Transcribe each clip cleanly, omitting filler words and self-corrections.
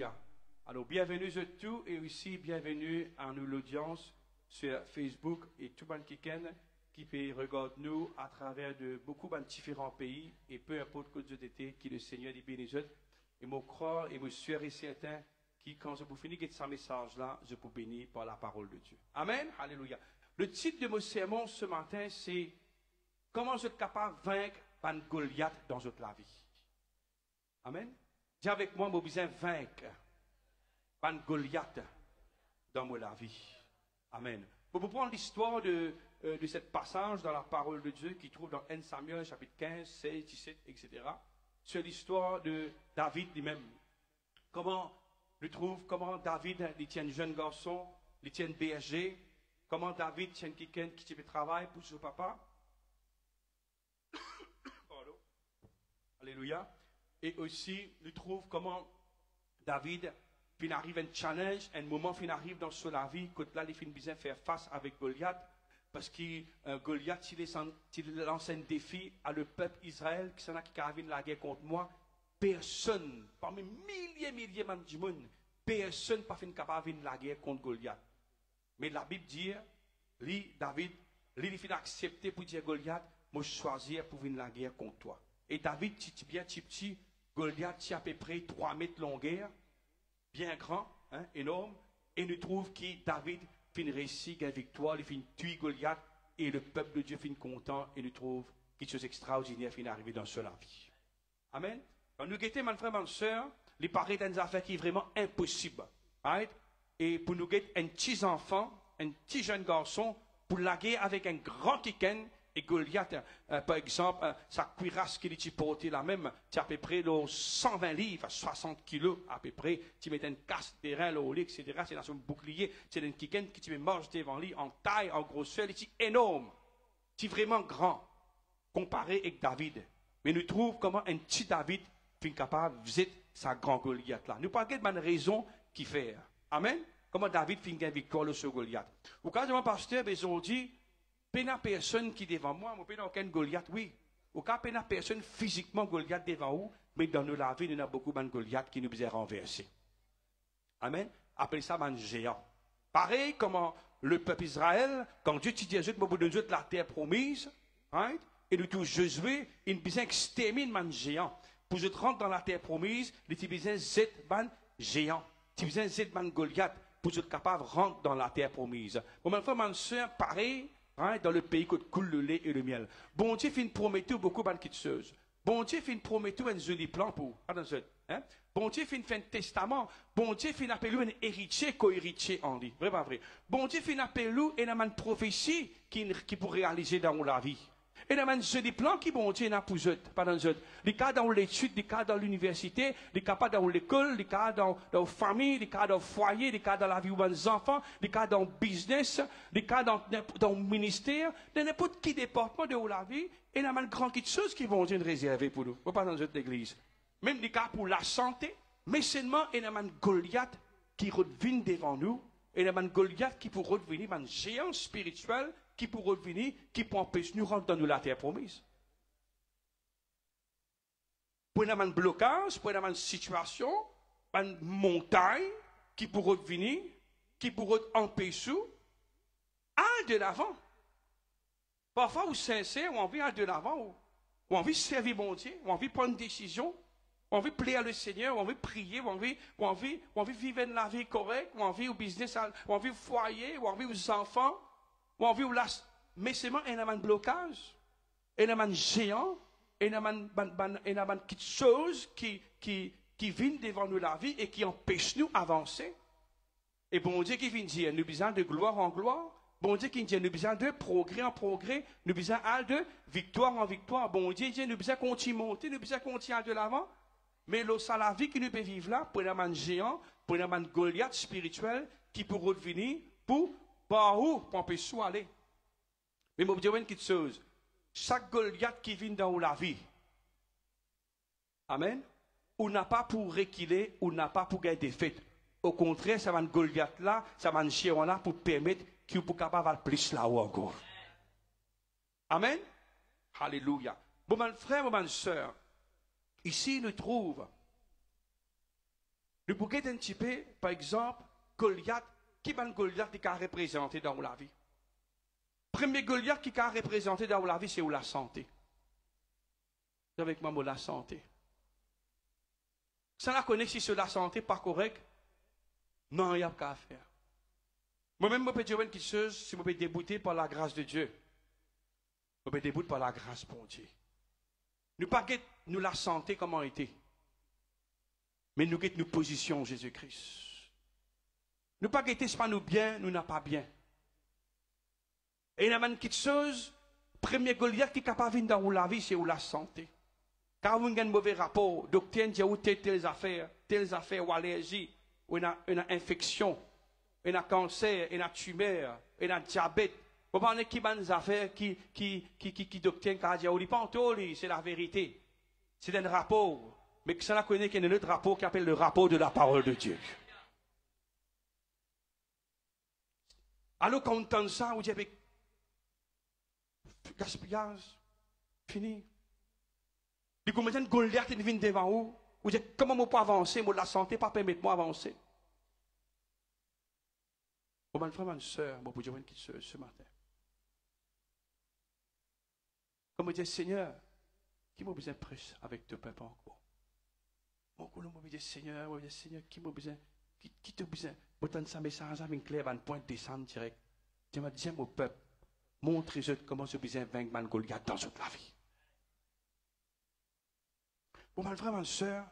Alléluia. Alors, bienvenue à tous et aussi bienvenue à nous l'audience sur Facebook et tout le monde qui peut regarder nous à travers de beaucoup de différents pays et peu importe que Dieu était, qui le Seigneur dit bénisse. Et moi crois et moi suis et certain qui, quand je vous finis de ce message-là, je peux bénir par la parole de Dieu. Amen. Alléluia. Le titre de mon sermon ce matin, c'est comment je suis capable de vaincre un Goliath dans votre la vie. Amen. Dis avec moi, je besoin vaincre un Goliath dans la vie. Amen. Pour prendre l'histoire de cette passage dans la parole de Dieu qui trouve dans 1 Samuel chapitre 15, 16, 17, etc. C'est l'histoire de David lui-même. Comment David il tient un jeune garçon, il tient un berger. Comment David tient quelqu'un qui fait travail pour son papa. Pardon. Alléluia. Et aussi, nous trouvons comment David fin arrive un challenge, un moment fin arrive dans sa vie, quand là, il fin besoin faire face avec Goliath, parce que Goliath, il lance un défi à le peuple Israël, qui arrive la guerre contre moi. Personne, parmi milliers de monde, personne pas fin capable de la guerre contre Goliath. Mais la Bible dit, David, il fin accepter pour dire Goliath, moi je choisis pour venir la guerre contre toi. Et David, petit, Goliath, c'est à peu près 3 mètres longueur, bien grand, hein, énorme. Et nous trouvons que David fin réussi, gagne victoire, il fin tuer Goliath, et le peuple de Dieu fin content, et nous trouvons quelque chose d'extraordinaire fin arrivé dans cela vie. Amen. Quand nous guettons, mon frère, ma soeur, il paraît une affaire qui est vraiment impossible. Right? Et pour nous guetter un petit enfant, un petit jeune garçon, pour la guerre avec un grand kiken, et Goliath, par exemple, sa cuirasse qu'il a portée là même, c'est à peu près 120 livres, 60 kilos à peu près. Tu mets un casque de reins, etc. C'est dans son bouclier. C'est un kiken qui te marche devant lui en taille, en grosseur. Il est énorme. C'est vraiment grand, comparé avec David. Mais nous trouvons comment un petit David est capable de visiter sa grande Goliath là. Nous parlons de la raison qui fait. Amen. Comment David fait une victoire sur Goliath. Au cas de mon pasteur, ils ont dit, il n'y a personne qui est devant moi, il n'y a aucun Goliath, oui. Au cas il n'y a personne physiquement Goliath devant nous, mais dans nos la vie, il y a beaucoup de Goliath qui nous ont renversés. Amen. Appelez ça un géant. Pareil comme le peuple Israël, quand Dieu dit à Dieu, de la terre promise, right? Et nous tous Josué, il a besoin d'exterminer un géant. Pour que rentrer dans la terre promise, il a besoin de géant. Il a besoin de Goliath pour être capable de rentrer dans la terre promise. Pour ma femme, ma soeur, pareil, hein, dans le pays qui coule le lait et le miel. Bon Dieu fait une prometteur beaucoup de choses. Bon Dieu fait une prometteur un joli plan pour. Hein? Bon Dieu fait un testament. Bon Dieu fait un appel un héritier, co-héritier en lui. Vraiment vrai. Bon Dieu fait un appel et une prophétie qui pour réaliser dans la vie. Et il y a un joli plan qui bon Dieu n'a pas eux. Les cas dans l'étude, les cas dans l'université, les cas dans l'école, les cas dans la famille, les cas dans le foyer, les cas dans la vie des enfants, les cas dans le business, les cas dans le ministère, dans n'importe quel département de la vie, et il y a une grande chose qui vont Dieu réserver pour nous. Pas dans notre église. Même les cas pour la santé, mais seulement il y a un Goliath qui revient devant nous, et il y a un Goliath qui peut revenir, un géant spirituel qui pour revenir, qui pour empêcher nous rentrer dans la terre promise. Pour une blocage, pour une situation, une montagne qui pour revenir, qui pour empêcher, aller de l'avant. Parfois, vous sincère, ou envie aller de l'avant, ou envie servir mon Dieu, ou envie prendre une décision, ou envie plaire à le Seigneur, ou envie prier, ou envie vivre une vie correcte, ou envie au business, ou envie au foyer, ou envie aux enfants. Mais c'est un blocage, un géant, un quelque chose qui vient devant nous la vie et qui empêche nous d'avancer. Et bon Dieu qui vient dire, nous besoin de gloire en gloire. Bon Dieu qui dit, nous besoin de progrès en progrès. Nous besoin de victoire en victoire. Bon Dieu dit, nous besoin de continuer à monter, nous besoin de continuer de l'avant. Mais la vie qui nous peut vivre là, pour un géant, pour un Goliath spirituel qui peut revenir pour empêcher de aller. Mais je vais vous dire une petite chose. Chaque Goliath qui vient dans la vie, amen, on n'a pas pour reculer, on n'a pas pour gagner des fêtes. Au contraire, ça va un Goliath là, ça va un géant là pour permettre qu'il soit capable de plus là-haut encore. Amen. Alléluia. Bon, mon frère, bon, ma soeur, ici nous trouvons Nous pouvons un petit peu, par exemple, Goliath, qui est Goliath qui a représenté dans la vie. Premier Goliath qui a représenté dans la vie, c'est la santé. Avec moi, la santé. Ça la connaît si c'est la santé pas correcte, non, il n'y a qu'à faire. Moi-même, je peux dire une chose, si je peux débouter par la grâce de Dieu. Je peux débouter par la grâce de Dieu. Nous pas nous la santé comment était. Mais nous guettons nos positions Jésus-Christ. Nous pas guetter pas nous bien, nous n'a pas bien. Et il y a une petite chose, premier Goliath qui est capable de dans la vie, c'est la santé. Car vous avez un mauvais rapport, docteur dit où telles affaires, ou allergie, ou une infection, une cancer, une tumeur, une diabète. Vous parlez qui des affaires qui docteur a dit ou c'est la vérité. C'est un rapport. Mais que ça connaît qu'il y a un autre rapport qui appelle le rapport de la parole de Dieu. Alors quand on entend ça, on dit avec gaspillage, fini. Du coup, maintenant, Goliath vient devant vous. Vous dites, comment je peux avancer? Moi, la santé pas permettre moi d'avancer. Mon frère, ma soeur, je peux dire une chose ce matin. Comme je dis, Seigneur, qui m'a besoin plus avec ton peuple encore? Mon je dis, Seigneur, qui m'a besoin? Qui te besoin? Autant de ça, message avec clair, un point de descendre direct. Je me dis, mon peuple, montrez-moi comment je besoin de vaincre Goliath dans toute la vie. Bon, mon frère, ma soeur,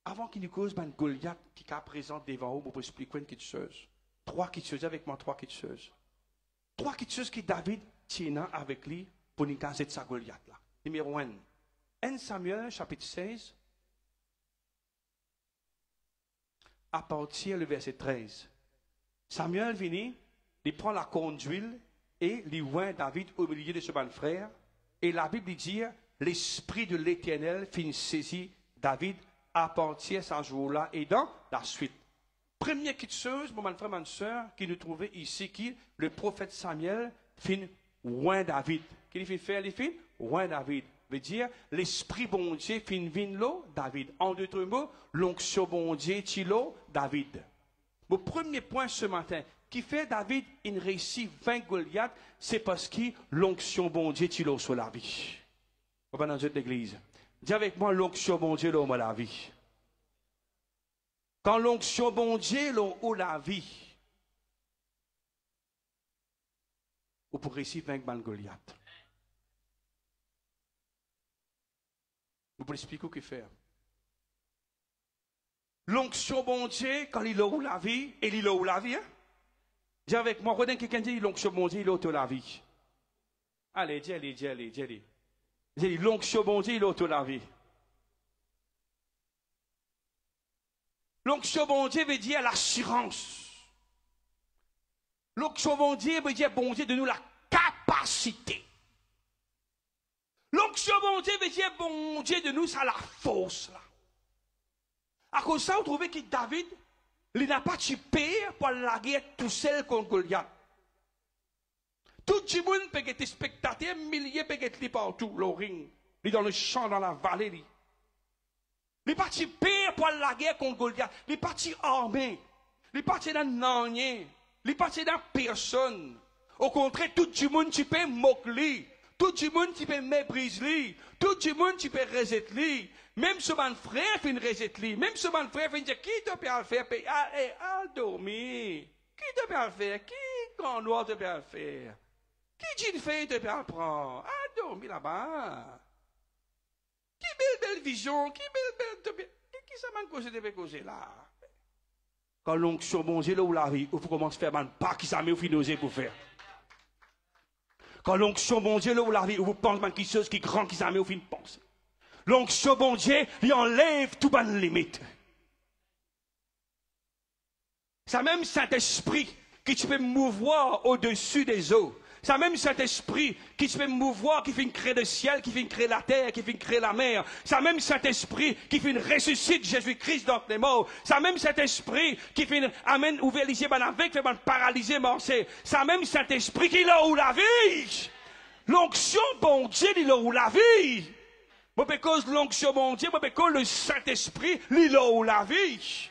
avant qu'il nous cause Goliath qui est présent devant vous, je vais expliquer une petite chose. Trois petites choses avec moi, trois petites choses. Trois petites choses que David tient avec lui pour nous casser de sa Goliath là. Numéro 1. 1 Samuel, chapitre 16, à partir du verset 13. Samuel vient, il prend la corne d'huile et il oint David au milieu de ses frères. Et la Bible dit, l'Esprit de l'Éternel finit saisi David à partir de ce jour-là et dans la suite. Première petite chose, mon frère, ma soeur, qui nous trouvait ici, qui le prophète Samuel finit oint David. Qu'il fait faire, il finit oint David. Veut dire, l'Esprit bon Dieu finit vinlo David. En d'autres mots, l'onction bon Dieu tilo David. Mon premier point ce matin, qui fait David une réussite 20 Goliath, c'est parce que l'onction bon Dieu tilo sur la vie. On va dans cette église. Dis avec moi, l'onction bon Dieu dans la vie. Quand l'onction bon Dieu dans la vie, vous pourrez réussir 20 Goliath. Vous pouvez expliquer ce qu'il fait. L'onction bon Dieu, quand il a la vie, et il a la vie, hein? Dis avec moi, regardez quelqu'un dit l'onction bon Dieu, il a la vie. Allez, dis. Dis l'onction bon Dieu, il a la vie. L'onction bon Dieu veut dire l'assurance. L'onction bon Dieu veut dire bon Dieu de nous la capacité. L'onction bon Dieu veut dire bon Dieu de nous, ça la force là. À cause de ça, vous trouvez que David, il n'a pas tué pour la guerre tout seul contre Goliath. Tout le monde peut être spectateur, milliers peuvent être partout, le ring, il dans le champ, dans la vallée. Il n'est pas tué pour la guerre contre Goliath. Il n'est pas tué armé. Il n'est pas tué dans rien. Il n'est pas tué dans personne. Au contraire, tout le monde tu peux moquer. Tout le monde tu peux mépriser. Tout le monde tu peux rejeter lui. Même ce mon frère fait une rejet lui. Même ce mon frère fait dire qui te peut le faire? Ah, dormir. Qui te peut le faire? Qui grand noir te peut le faire? Qui d'une fille te peut le prendre? Ah, dormir là-bas. Qui belle vision? Qui ça m'a causé de causer là? Quand l'onction bon Dieu là où la vie, il faut commencer à faire man pas qui ça m'a fait pour faire. Quand l'onction bon Dieu là où la vie, vous pensez man quelque chose qui grand qui ça m'a fait penser. L'onction bon Dieu, il enlève tout ban limite. Ça même Saint-Esprit qui tu peux mouvoir au-dessus des eaux. Ça même Saint-Esprit qui te fait mouvoir, qui fait créer le ciel, qui fait créer la terre, qui fait créer la mer. Ça même Saint-Esprit qui fait ressuscite Jésus-Christ dans les morts. Ça même Saint-Esprit qui fait amène ouvert les yeux avec, fait paralyser morcer. Ça même Saint-Esprit qui l'a où la vie. L'onction bon Dieu il l'a où la vie. Moi, cause l'onction mon Dieu, moi, cause le Saint-Esprit, l'île ou la vie.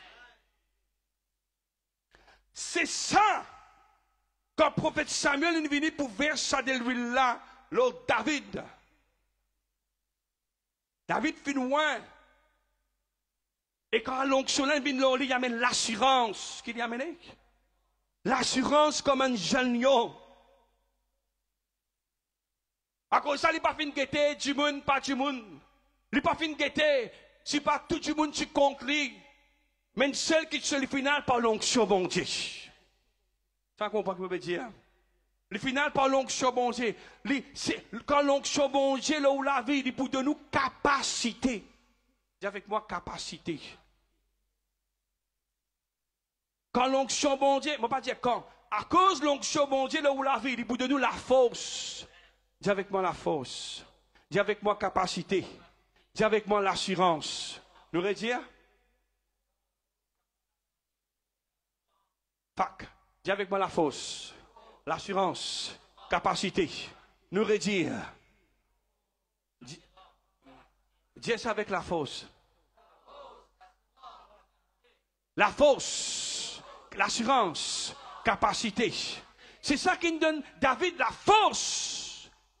C'est ça. Quand le prophète Samuel est venu pour verser de l'huile là, l'autre David. David fit loin. Et quand l'onction là vient, il amène l'assurance. Qu'il y a amené? L'assurance comme un gagnon. À cause de ça, il n'a pas fini de guetter du monde, pas du monde. Il n'a pas fini de guetter. Si pas tout le monde tu conclus. Mais seul qui se le final par l'onction bon Dieu. Ça comprend ce que je veux dire? Le final par l'onction bon Dieu. Quand l'onction bon Dieu, là où la vie, il pour de nous capacité. Dis avec moi capacité. Quand l'onction bon Dieu, je ne vais pas dire quand. À cause de l'onction bon Dieu, là où la vie, il pour de nous la force. Dis avec moi la force. Dis avec moi capacité. Dis avec moi l'assurance. Nous redire? Fac. Dis avec moi la force. L'assurance. Capacité. Nous redire. Dis ça avec la force. La force. L'assurance. Capacité. C'est ça qui nous donne David la force.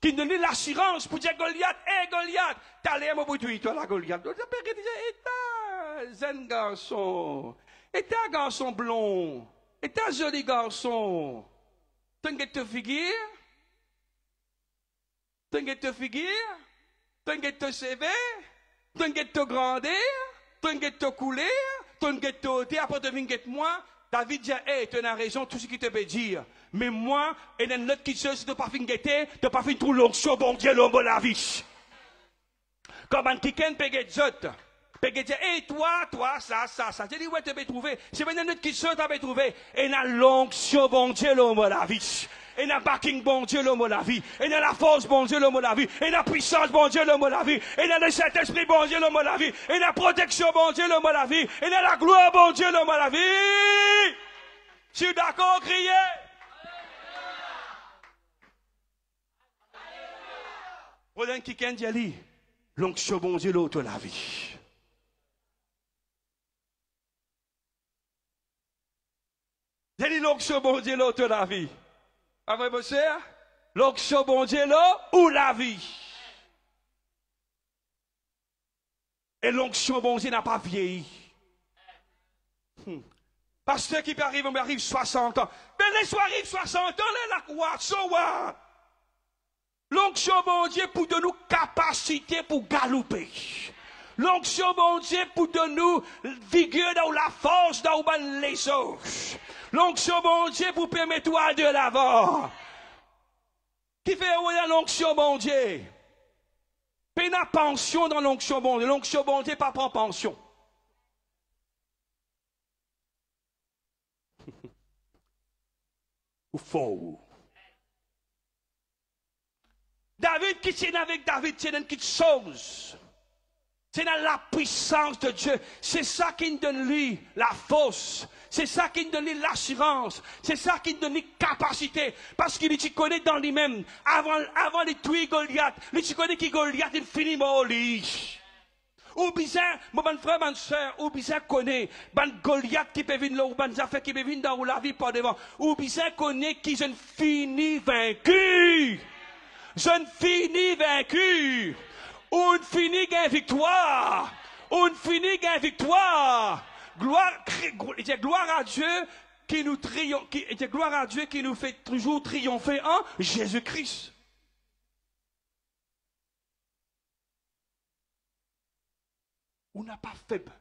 Qui nous donne l'assurance pour dire Goliath, hé Goliath, t'as l'air mon bout de toi la Goliath. Tu peux dire, zen garçon, et t'es un garçon blond, et t'es un joli garçon. T'inquiète te figure, t'inquiète te figure, t'inquiète te CV, t'inquiète te grandir, t'inquiète te couler, t'inquiète te ôter, après te venir moi. David dit, hey, tu as raison, tout ce qu'il te peut dire. Mais moi, et dans notre qui se dit, tu n'as pas fini de guetter, tu n'as pas fini de trouver l'onction, bon Dieu, l'homme de la vie. Comme un kiken peut guetter, peut dire, hey, toi, ça. J'ai dit, ouais, tu peux trouver. C'est maintenant notre qui se tu peux trouver. Et dans l'onction, bon Dieu, l'homme de la vie. Et dans backing, bon Dieu, l'homme de la vie. Et dans la force, bon Dieu, l'homme de la vie. Et dans la puissance, bon Dieu, l'homme de la vie. Et dans le Saint-Esprit, bon Dieu, l'homme de la vie. Et dans la protection, bon Dieu, l'homme de la vie. Et dans la gloire, bon Dieu, l'homme de la vie. Je suis d'accord, criez. Roland Kiken Diali, l'onction, bon Dieu, l'autre de la vie. J'ai dit l'onction, bon Dieu, l'autre de la vie. Après, monsieur, l'onction, bon Dieu, là, ou la vie. Et l'onction, bon Dieu, n'a pas vieilli. Pasteur qui arrive, on arrive 60 ans. Mais les soirs arrivent 60 ans, là, la quoi, so what? L'onction, bon Dieu, pour de nous capacité pour galoper. L'onction, bon Dieu, pour de nous vigueur dans la force dans les os. L'onction, bon Dieu, pour permettre toi de l'avant. Qui fait l'onction, bon Dieu? Pas une pension dans l'onction, bon Dieu. L'onction, bon Dieu, pas prendre pension. Ou faux. David qui tient avec David, c'est une petite chose. C'est dans la puissance de Dieu. C'est ça qui nous donne lui la force. C'est ça qui nous donne lui l'assurance. C'est ça qui nous donne lui capacité. Parce qu'il dit, connaît dans lui-même. Avant de tuer Goliath, il dit, connaît qui Goliath, il finit mort lui. Ou bien, mon frère, mon soeur, ou bien connaît, ban Goliath qui peut venir là, ou ban affaires qui peut venir dans la vie par devant. Ou bien connaît qui je ne finis vaincu. Je ne finis vaincu. On finit gain victoire. On finit gain victoire. Gloire à Dieu qui nous triomphe, gloire à Dieu qui nous fait toujours triompher en Jésus-Christ. On n'a pas faible.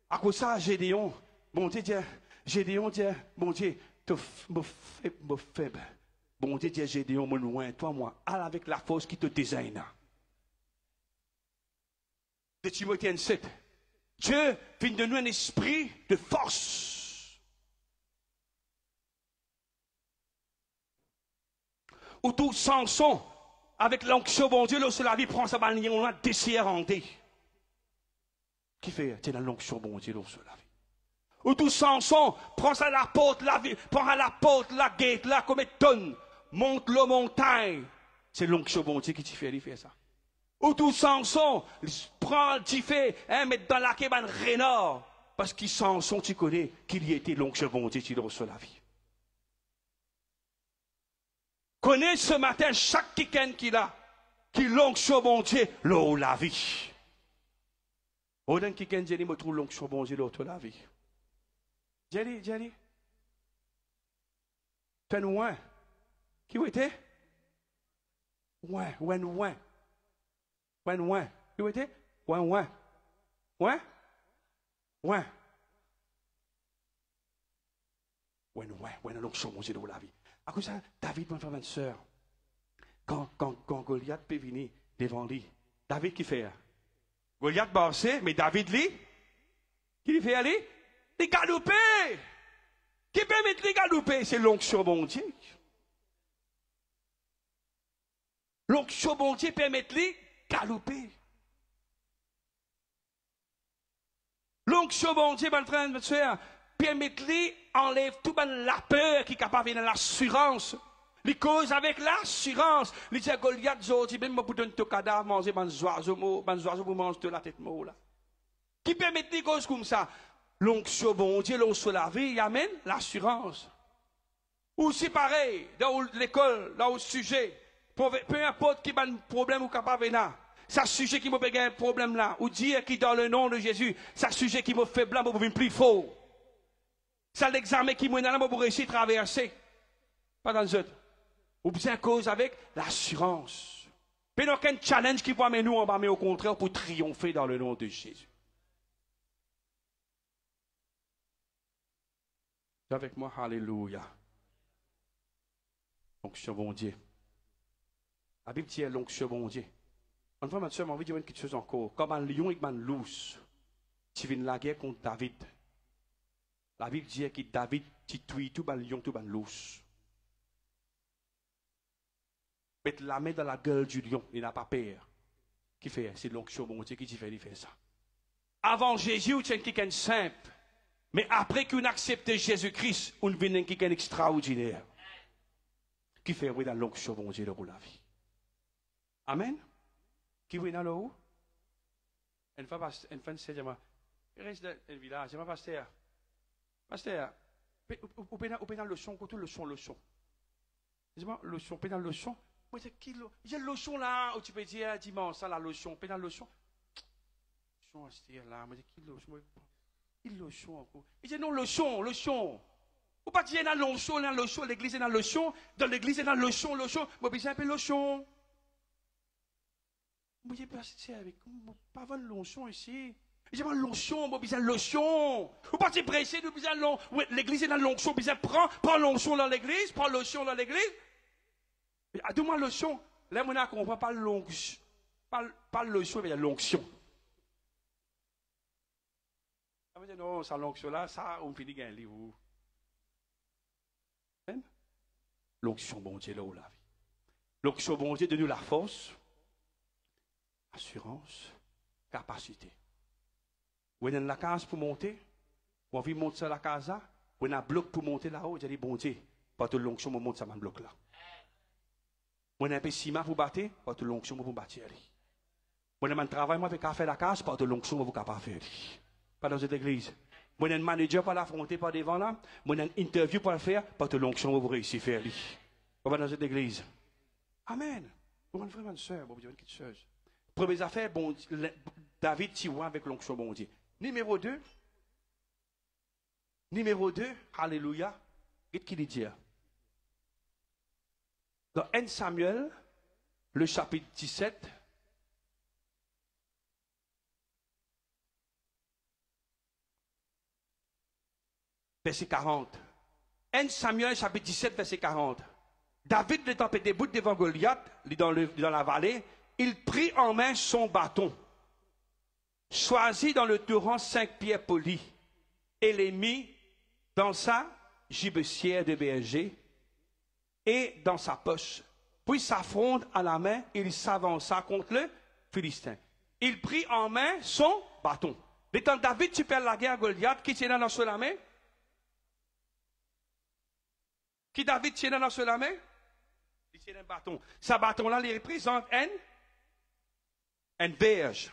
À cause de ça, Gédéon, bon Dieu, Gédéon dit, bon Dieu, tu es faible. Bon Dieu, dit Gédéon, mon loin, toi, moi, allez avec la force qui te désigne. De Timothée 7. Dieu vient de nous un esprit de force. Ou tout Samson, avec l'onction, bon Dieu, lorsque la vie prend sa balle, on a décidé en dé. Qui fait, c'est dans l'onction, bon Dieu, lorsque la vie. Ou tout Samson, prend ça à la porte, la vie, prend à la porte, la gate, là, comme une tonne, monte le montagne. C'est l'onction, bon Dieu, qui te fait ça. Ou tout Samson, il prend le tifé, met dans la cabane Rénard. Parce qu'il Samson, tu connais, qu'il y était l'oncle bon Dieu, tu le reçois la vie. Connais ce matin chaque week-end qu'il a, qui l'oncle bon Dieu, l'eau la vie. Au d'un week-end, Jenny me trouve l'oncle bon Dieu, l'eau la vie. Jenny, tu es loin. Qui était? Ouais. Qui était? Ouais. Donc, mon Dieu, de la vie. À cause de ça, David, mon frère, ma soeur, quand Goliath peut venir devant lui, David qui fait? Goliath bassé, mais David lui, qui lui fait aller? Les galoper! Qui peut mettre les galoper? C'est l'onction bon Dieu. L'onction bon Dieu peut mettre les galoper. L'onction bon Dieu, mon frère, ma soeur, permettre-lui enlève tout la peur qui est capable de l'assurance. Les causes avec l'assurance. Les dit Goliath, je même pour donner ton cadavre, manger ban oiseau pour manger de la tête mot là. Qui permet des causes comme ça? L'onction bon Dieu, l'onction la vie, il amène l'assurance. Ou c'est pareil, dans l'école, dans le sujet, peu importe qui a un problème ou capable de venir. C'est un sujet qui m'a fait un problème là. Ou dire qui dans le nom de Jésus, c'est un sujet qui m'a fait blanc pour venir plus fort. C'est l'examen qui m'a donné pour réussir à traverser. Pas dans le autres. Ou bien cause avec l'assurance. Mais il n'y a aucun challenge qui va amener nous en bas, mais au contraire pour triompher dans le nom de Jésus. Avec moi, alléluia. L'onction bon Dieu. La Bible dit l'onction bon Dieu. Une fois, ma soeur m'a envie de dire quelque chose encore. Comme un lion et un loup, tu viens de la guerre contre David. La Bible dit que David, tu tues tout un lion, tout un loup. Mettre la main dans la gueule du lion, il n'a pas peur. Qui fait? C'est l'onction bon Dieu qui fait ça. Avant Jésus, c'est quelqu'un simple. Mais après qu'on accepte Jésus-Christ, on devient quelqu'un extraordinaire. Qui fait oui dans l'onction bon Dieu pour la vie. Amen. Qui vient dans le haut? Une fois, c'est moi. Il reste dans le village. C'est pasteur. Pasteur, vous pouvez dans le son, tout le son. Dis-moi, le son, dans le son. Moi, c'est qui le. J'ai le son là, où tu peux dire dimanche, ça, la leçon. Dans le son. Son, c'est là. Moi, c'est qui le son? Il le son encore. Il dit non, le son. Vous pas dire dans le son, l'église est dans le son. Dans l'église est dans le son. Moi, je un peu le son. Moi, j'ai passé avec pas de l'onction ici. J'ai pas l'onction, moi, besoin de l'onction. Vous pas te presser, nous besoin de l'onction. L'église est dans l'onction, besoin prends l'onction dans l'église, prends l'onction dans l'église. Donne-moi l'onction. Là, on ne comprend pas l'onction. Pas l'onction, mais l'onction. Ça veut dire non, ça l'onction là, ça, on finit gagner livre. L'onction, bon Dieu, là où la vie. L'onction, bon Dieu, donne-nous la force. Assurance, capacité. Vous avez la case pour monter, vous avez monter sur la case, vous avez un bloc pour monter là-haut, vous avez dit, bon Dieu, pas de l'onction, vous montez sur ce bloc là. Vous avez un peu de ciment pour battre, pas de l'onction, vous battez. Vous avez un travail, vous avez faire la case, pas de l'onction, vous capable faire. Pas dans cette église. Vous avez un manager pour l'affronter par devant là, vous avez une interview pour le faire, pas de l'onction, vous réussissez à faire. Vous dans cette église. Amen. Vous avez un frère, une soeur, vous avez quelque chose. Première affaire, bon, David Tiwa avec l'onction bon Dieu. Numéro 2, alléluia, qu'est-ce qu'il dit? Dans 1 Samuel, le chapitre 17, verset 40. 1 Samuel, chapitre 17, verset 40. David étant debout devant Goliath, dans la vallée, il prit en main son bâton, choisit dans le torrent 5 pierres polies, et les mit dans sa gibecière de berger et dans sa poche. Puis sa fronde à la main, il s'avança contre le Philistin. Il prit en main son bâton. Étant David, tu perds la guerre à Goliath, qui tient dans la main? Qui David tient dans la main? Il tient un bâton. Ce bâton-là, il représente un un berge.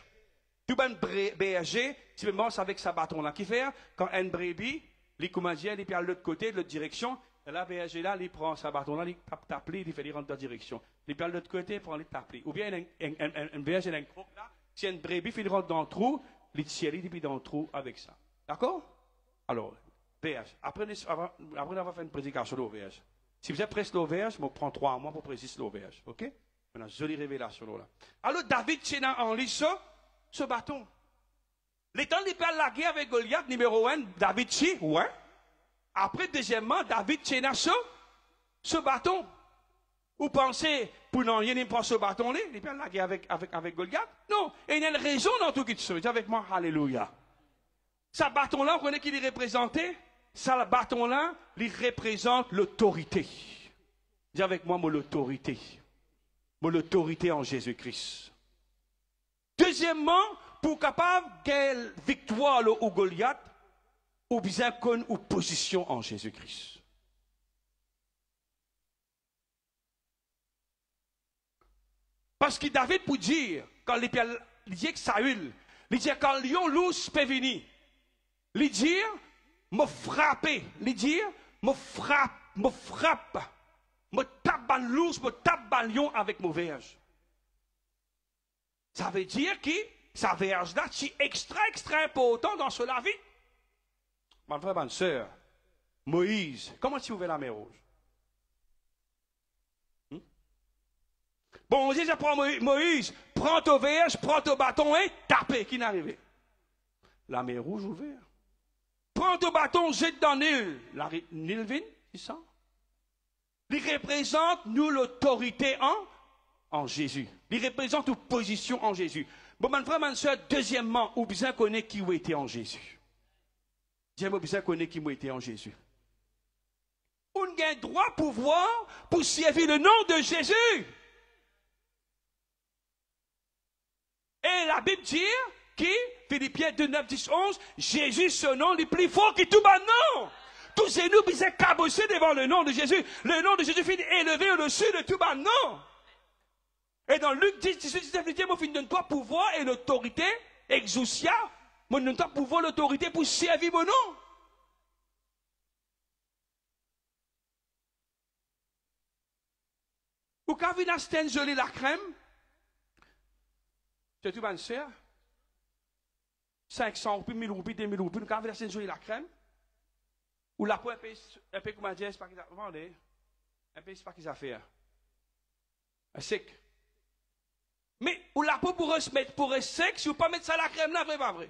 Tout bon berger, tu commences avec sa bâton-là. Qui fait, quand un brebis, les commandien, il est à l'autre côté, de l'autre direction, et là, berger là, il prend sa bâton-là, il tape, il fait rentrer dans la direction. Il est à l'autre côté, il prend les taper. Ou bien un berger, un croc là, si un brebis, il rentre dans le trou, il tire, il est dans le trou avec ça. D'accord? Alors, berge. Après avoir fait une prédication d'auberge. Si vous êtes prêt l'auberge, je prends 3 mois pour préciser l'auberge. OK? Maintenant, jolie révélation là. Alors, David tient en lit ce bâton. L'étant il perd la guerre avec Goliath, numéro 1, David tient, ouais. Après, deuxièmement, David tient ce bâton. Vous pensez, pour n'en rien, il prend ce bâton-là, il perd la guerre avec Goliath? Non. Et il y a une raison dans tout ce qui se fait. Dis avec moi, alléluia. Ce bâton-là, on connaît qui est représenté? Ce bâton-là, il représente l'autorité. Dis avec moi, l'autorité. L'autorité en Jésus-Christ. Deuxièmement, pour capable quelle victoire au Goliath, ou bien qu'on ou position en Jésus-Christ. Parce que David peut dire, quand il dit que Saül, il dit quand lion lousse peut venir, il dit, me frapper, il dit, me frappe, me tape ban lousse, me tape ban lion avec mon verge. Ça veut dire que sa verge là, c'est extra important dans cela vie. Mon frère, ma soeur, Moïse, comment tu ouvres la mer rouge? Bon, Dieu prend Moïse, prends ton verge, prends ton bâton et tape. Qui n'est arrivé? La mer rouge ouverte. Prends ton bâton, jette dans Nil. La Nil vient, c'est ça? Il représente, nous, l'autorité en Jésus. Il représente une position en Jésus. Bon, mon frère, ma soeur, deuxièmement, ou bien connaître qui était en Jésus. J'aime bien connaître qui était en Jésus. On a droit, pouvoir, pour servir le nom de Jésus. Et la Bible dit que, Philippiens 2, 9, 10, 11, Jésus, ce nom, est plus fort que tout maintenant. Tous ces nous, ils sont cabossés devant le nom de Jésus. Le nom de Jésus finit élevé au-dessus de tout maintenant. Et dans Luc 10, 18, 19, il dit, moi, je donne toi pouvoir et l'autorité, exousia, moi, je donne toi pouvoir, l'autorité pour servir mon nom. Ou quand vous avez gelé la crème, c'est tout bon, sœur. 500 roupies, 1000 roupies, 2000 roupies, quand vous avez gelé la crème, ou la peau un peu comment dire, c'est pas qu'ils ont vendé, un peu c'est pas qu'ils ont fait. Un sec. Mais ou la peau pour se mettre pour sec, si vous pas mettre ça la crème là, vrai pas vrai.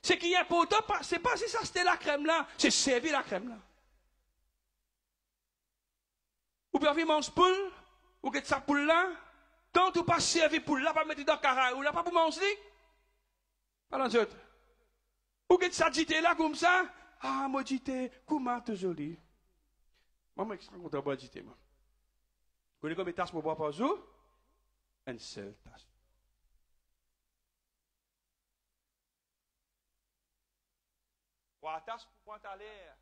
Ce qui est important, c'est pas si ça c'était la crème là, c'est servir la crème là. Ou bien manger poule, ou que ça poule là, quand tu pas servir poule là, pas mettre dans le carré, ou là pas pour manger. Pas dans autre. Ou que ça dit là comme ça, ah moi dit comment te joli. Moi extra content de dire moi. Vous connaissez combien de tasses pour boire par jour? Une seule tasse. Trois tasses pour pointer à l'air.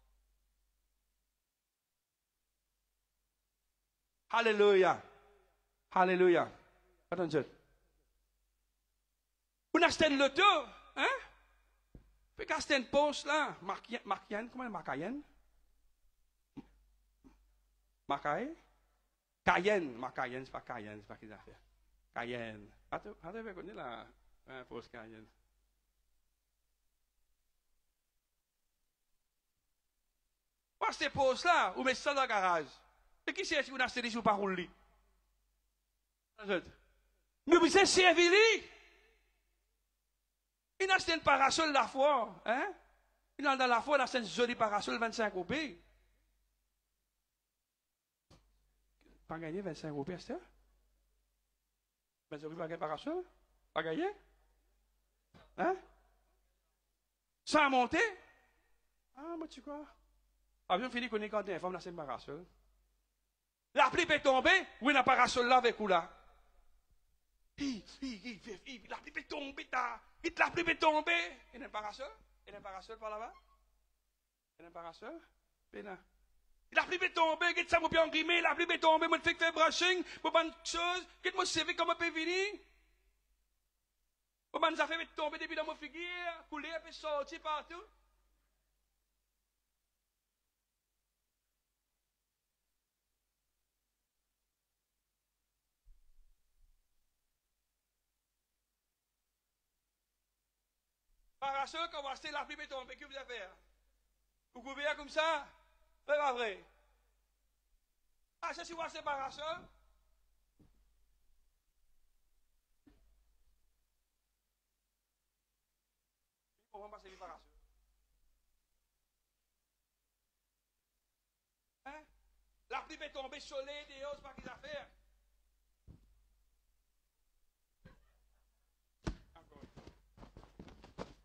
Alléluia. Alléluia. Attends, vous n'achetez le loto, hein? Puis quand c'est une poche là, Marcayen, comment est Marcayen? Marcayen? Marcayen, c'est pas Cayenne, c'est pas qu'ils ont fait. Cayenne. Attends, vous connaissez la poche Cayenne. Moi, cette poche là, vous mettez ça dans le garage. Et qui c'est si vous n'achetez des jours par rouler? Mais vous êtes servi. Il a acheté une parasol la fois, hein? Il a dans la fois, il a acheté une jolie parasol 25 roupies. Pas gagné 25 roupies, c'est ça? 25 roupies, pas gagné parasol? Pas gagné? Hein? Sans monter? Ah, moi, tu crois? Avion fini qu'on est quand une femme, là, c'est une parasol. La pluie peut tomber, oui, la parasol là avec vous là. La pluie peut tomber, la pluie peut tomber. Il y a un parasol? Il y a un parasol par là-bas? Il y a un parasol? La pluie peut tomber, qu'est-ce que ça vous peut engrimer? La pluie peut tomber, moi, je fais brushing, pour bonne chose, qu'est-ce que moi, je sais comment peut venir? Comment ça fait tomber depuis dans mon figure, couler et puis sortir partout? Parasol, quand vous achetez la pluie et tomber, qu'est-ce que vous allez faire? Vous coupez comme ça? C'est pas vrai. Ah, c'est si vous achetez parasol? On va passer les parasols. Hein? La pluie est tombée, soleil, dehors, c'est pas qu'ils affaires. Encore.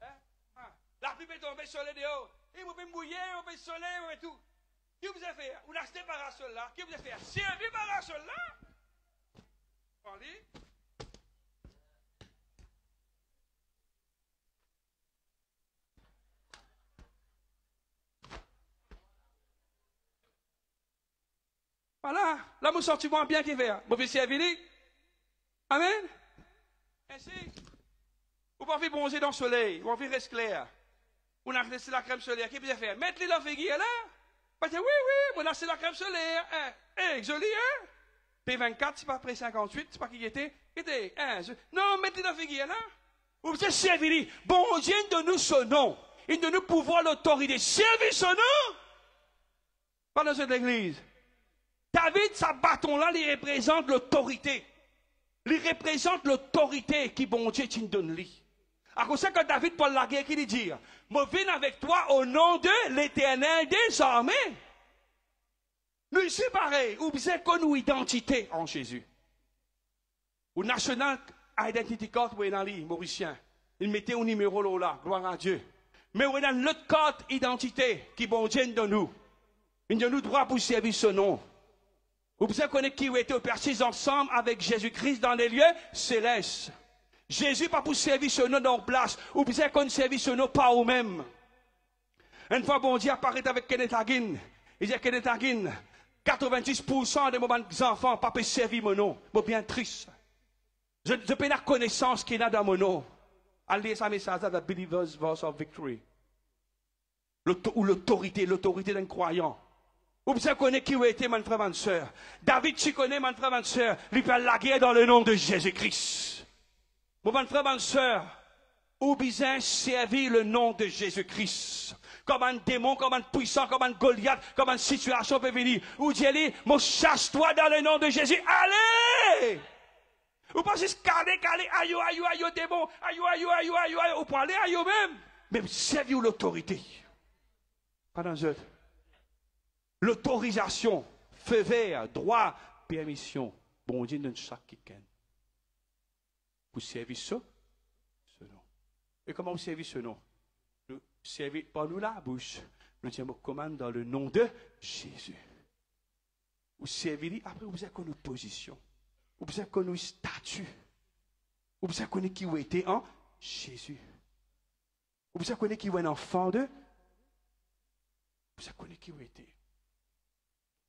Hein? Ah. La pluie est tombée, soleil, dehors. Et vous pouvez me mouiller, vous pouvez soleil, et tout. Qu'est-ce que vous allez faire? Vous achetez parasol là. Qu'est-ce que vous allez faire? Servir parasol là? Allez. Voilà, là, mon sentiment bien qui fait. Vous pouvez servir. Amen. Ainsi. Vous pouvez bronzer dans le soleil. Vous pouvez rester clair. Vous avez laissé la crème solaire. Qu'est-ce que vous allez faire? Mettez-les dans le figuier là. Parce que oui, vous avez laissé la crème solaire. Joli, hein? P24, c'est pas près 58, c'est pas qui était. Non, mettez-les dans le figuier là. Vous pouvez servir. Bon Dieu, donne-nous ce nom. Il donne-nous pouvoir, l'autorité. Servir ce nom. Pas dans cette église. David, sa bâton-là, il représente l'autorité. Il représente l'autorité qui, bon Dieu, tu donnes lui. À cause que David, Paul la guerre, qui lui dit, je viens avec toi au nom de l'Éternel des armées. Nous, c'est pareil. Ou bien qu'on nous identité en Jésus. Au National Identity Card, où est dans les Mauricien. Il mettait un numéro là, gloire à Dieu. Mais où est dans l'autre carte identité qui, bon Dieu, donne nous. Il donne nous droit pour servir ce nom. Vous pouvez connaître qui était perçus ensemble avec Jésus-Christ dans les lieux célestes. Jésus pas pour servir ce nom dans place. Vous pouvez connaître servir ce nom par vous-même. Une fois, bon Dieu apparaît avec Kenneth Hagin. Il dit à Kenneth Hagin, 90% de mes enfants pas peuvent servir mon nom. Je suis bien triste. Je peux la connaissance qu'il y a dans mon nom. Allez, ça message de Believer's Voice of Victory. Ou l'autorité d'un croyant. Vous pouvez connaître qui était mon frère, ma soeur. David, tu connais mon frère, ma soeur. Lui fait la guerre dans le nom de Jésus-Christ. Mon frère, ma soeur. Vous pouvez servir le nom de Jésus-Christ. Comme un démon, comme un puissant, comme un Goliath, comme une situation peut venir. Vous dites, moi chasse-toi dans le nom de Jésus. Allez! Vous pensez caler, aïe, démon, aïe, vous pouvez aller aïe même. Mais servir l'autorité. Pas dans eux. L'autorisation, feu vert, droit, permission. Bon Dieu donne chaque quelqu'un. Vous servez ce nom. Et comment vous servez ce nom? Nous servez par nous la bouche. Nous disons commande dans le nom de Jésus. Vous servez, après vous avez connu position. Vous avez connu statut. Vous avez connu qui vous était en Jésus. Vous avez connu qui vous est un enfant de. Vous avez connu qui vous était.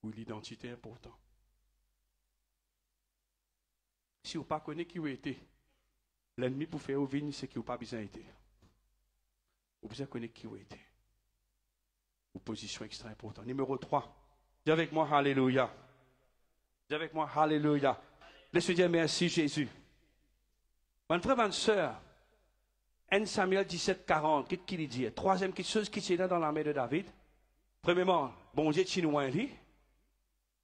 Ou l'identité est importante. Si vous ne connaissez pas qui vous êtes, l'ennemi pour faire venir, c'est que vous n'avez pas besoin d'être. Vous besoin connaître qui vous êtes. Une position extrêmement importante. Numéro 3. Dis avec moi, Alléluia. Dis avec moi, Alléluia. Laisse-moi dire merci, Jésus. Mon frère, ma soeur, 1 Samuel 17, 40, qu'est-ce qu'il dit? Troisième chose qui est dans la main de David. Premièrement, bon Dieu, tu nous envoies.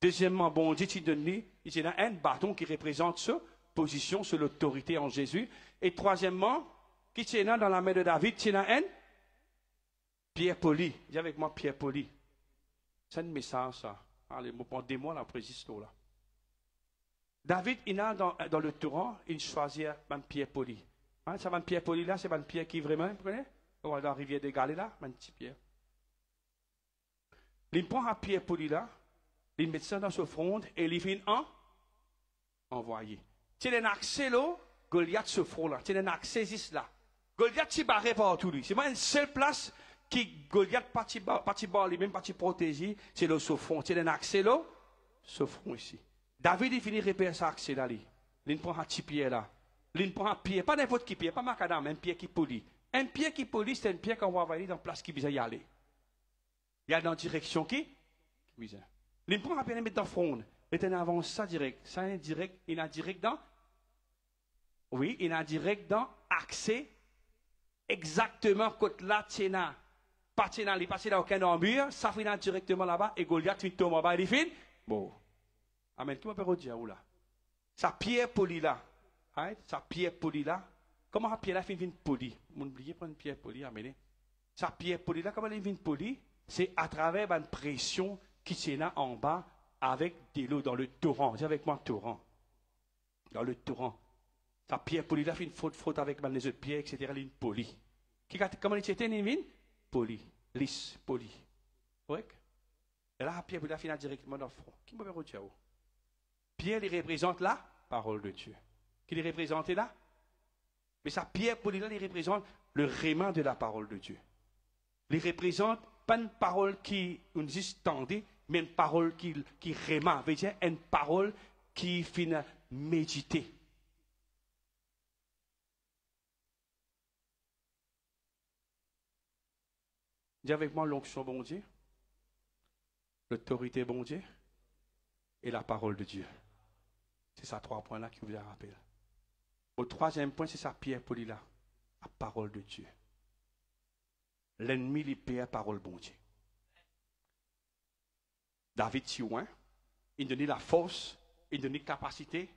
Deuxièmement, bon Dieu, tu donnes lui. Il y a un bâton qui représente sa position sur l'autorité en Jésus. Et troisièmement, qui est dans la main de David, tu as un pierre polie. Dis avec moi, pierre polie. C'est un message, ça. Allez, pendant des mois, là, après l'histoire, là. David, il a dans le torrent, il choisit une pierre polie. Hein, ça, une pierre polie là, c'est une pierre qui vraiment, vous comprenez? Dans la rivière de Galilée, là, une petite pierre. Il prend la pierre polie là, il met ça dans son front et il vient envoyer. Tu as un accès là, Goliath se front là. Tu as un accès ici là. Goliath s'y barre partout lui. C'est pas une seule place qui Goliath parti barre lui-même parti protéger, c'est le front. Tu as un accès là, ce front ici. David il finit repérer ça accès là lui. Il prend un petit pied là. Il prend un pierre, pas n'importe qui pierre, pas macadam, un pierre qui poli. Un pierre qui poli, c'est une pierre qu'on va envoyer dans la place qui vise y aller. Il y a dans la direction qui vise. Il prend un pierre et met dans le front. Il est avant ça direct. Ça est direct, il est direct dans. Oui, il est direct dans accès. Exactement, côté là, tiena. Pas tiena, il passe dans aucun embure, ça finit directement là-bas, et Goliath finit tomber là-bas, il finit. Bon. Amen. Qui m'a pas redire où là? Sa pierre polie là. Right? Sa pierre polie là. Comment la pierre là finit polie? Vous n'oubliez pas une pierre polie, amen. Sa pierre polie là, comment elle finit polie? C'est à travers une pression qui tient en bas avec de l'eau dans le torrent. Dis avec moi, torrent. Dans le torrent. Sa pierre polie là fait une faute avec les autres pierres, etc. Elle est une polie. Comment elle était une polie. Lisse, polie. Oui? Et là, la pierre polie là finit directement dans le front. Qui m'a redire où? Pierre, il représente la parole de Dieu. Qui les représente là? Mais sa pierre polie là, il représente le réman de la parole de Dieu. Il représente pas une parole qui nous tendait, mais une parole qui réman. Veut dire une parole qui finit méditer. Dis avec moi l'onction bon Dieu, l'autorité bon Dieu et la parole de Dieu. C'est ça 3 points là qui vous rappelle. Au 3e point, c'est sa pierre polie là, la parole de Dieu. L'ennemi lui paie la parole bon Dieu. David Tiouin, il donne la force, il donne la capacité,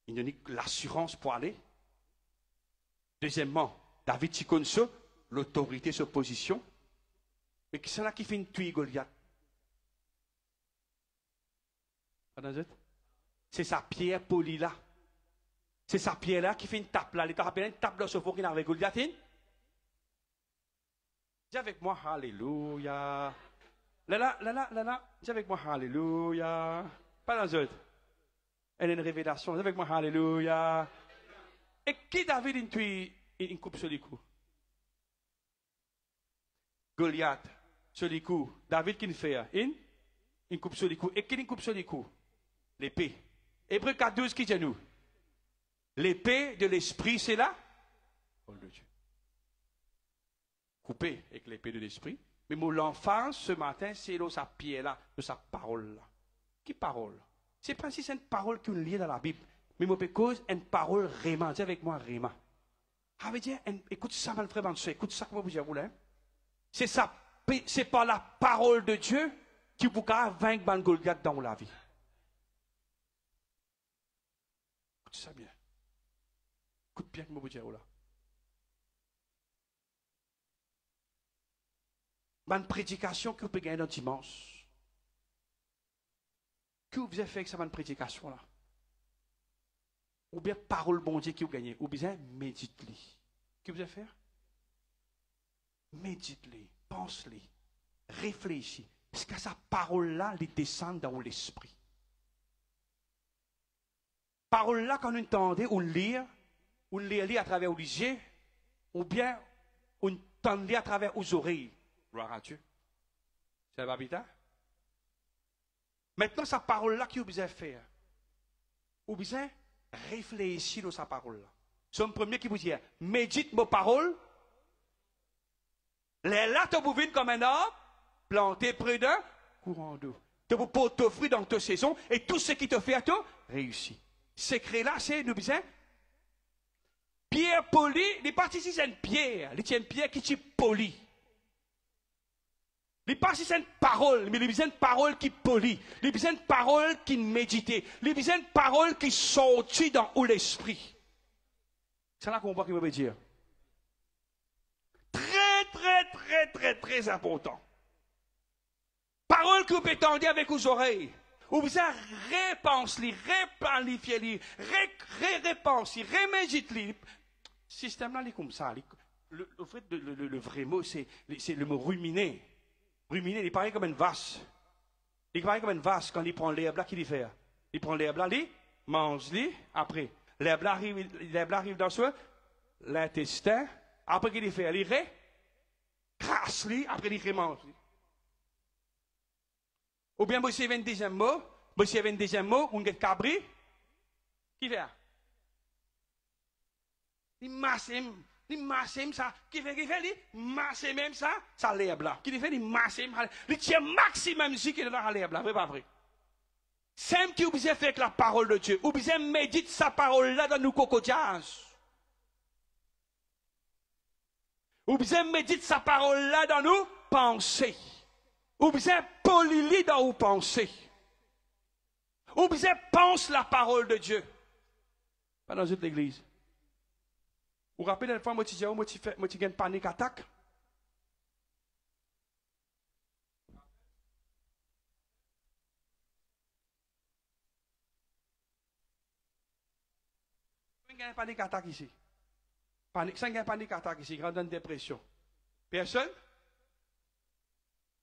il donne l'assurance pour aller. Deuxièmement, David Tikonso, l'autorité se position. Mais c'est là qui fait une tuile Goliath. C'est sa pierre polie là. C'est sa pierre là qui fait une tape là. Il te rappelle une tape là sur le avec Goliath. Dis avec moi, Alléluia. Là. Dis avec moi, Alléluia. Pas dans autres. Elle a une révélation. Dis avec moi, Alléluia. Et qui David une coupe sur les coups? Goliath, sur les coups. David qui ne fait une coupe sur les coups. Et qui une coupe sur les coups? L'épée. Hébreu 4:12 qui dit nous? L'épée de l'esprit, c'est là? Parole de Dieu. Coupé avec l'épée de l'esprit. Mais mon l'enfant, ce matin, c'est là sa pierre là, de sa parole là. Qui parole? C'est pas si c'est une parole qu'on lit dans la Bible. Mais mon cause une parole réman. Dis avec moi réman. Ça veut dire, écoute ça, mon frère, écoute ça, comment vous dire, là. C'est par la parole de Dieu qui vous a vaincre Ban Goliath dans la vie. Écoute ça bien. Écoute bien, comment vous dire, là. Ban prédication que vous pouvez gagner dans dimanche. Que vous avez fait avec cette prédication là? Ou bien parole bon Dieu qui vous gagnez, ou bien médite-les. Que vous avez fait? Médite-les, pense-les, réfléchis. Est-ce que sa parole-là, elle descend dans l'esprit? Parole-là, quand on entendait, on lire à travers les yeux, ou bien on entendait à travers les oreilles. Gloire à Dieu. C'est la Bible. Maintenant, sa parole-là, qui vous besoin faire? Vous besoin réfléchir à sa parole-là. C'est le premier qui vous dit, médite mes paroles. Les là, tu vous vivre comme un arbre, planté près d'un courant d'eau. Tu vous portes tes fruits dans ta saison, et tout ce qui te fait à toi, réussit. Secret là, c'est, nous disons, pierre polie, les parties ici, c'est une pierre. Les tiens une pierre qui est polie. Les parties, c'est une parole, mais les besoin une parole qui polie. Les besoin une parole qui médite. Les besoin une parole qui sortit dans l'esprit. C'est là qu'on voit qu'il veut dire. Très important. Parole que vous pouvez tendre avec vos oreilles. Vous besoin repense-les, replanifier-les, repense-les, remédite-les. Système là, il est comme ça. Le vrai mot, c'est le mot ruminer. Ruminer, il est pareil comme une vache. Il est pareil comme une vache quand il prend l'herbe là, qu'il fait. Il prend l'herbe là, il mange-les, après. L'herbe là arrive dans l'intestin, après qu'il fait, il crasse-les, après il remange. Ou bien, vous avez un deuxième mot, on a cabri, qui fait? Il masse, ça. Qui fait, il masse même ça l'herbe là. Qui fait, il masse, il tient maximum ce qui est dans l'herbe là. C'est pas vrai. C'est qui vous fait avec la parole de Dieu. Vous médite sa parole là dans nos cocotiers. Vous médite sa parole là dans nos pensées. Vous polili dans vos pensées. Vous pense la parole de Dieu. Pas dans toute l'église. Vous vous rappelez, la fois, moi, je une panique attaque. Il y a une panique attaque ici. Il y a une panique attaque ici, grande dépression. Personne?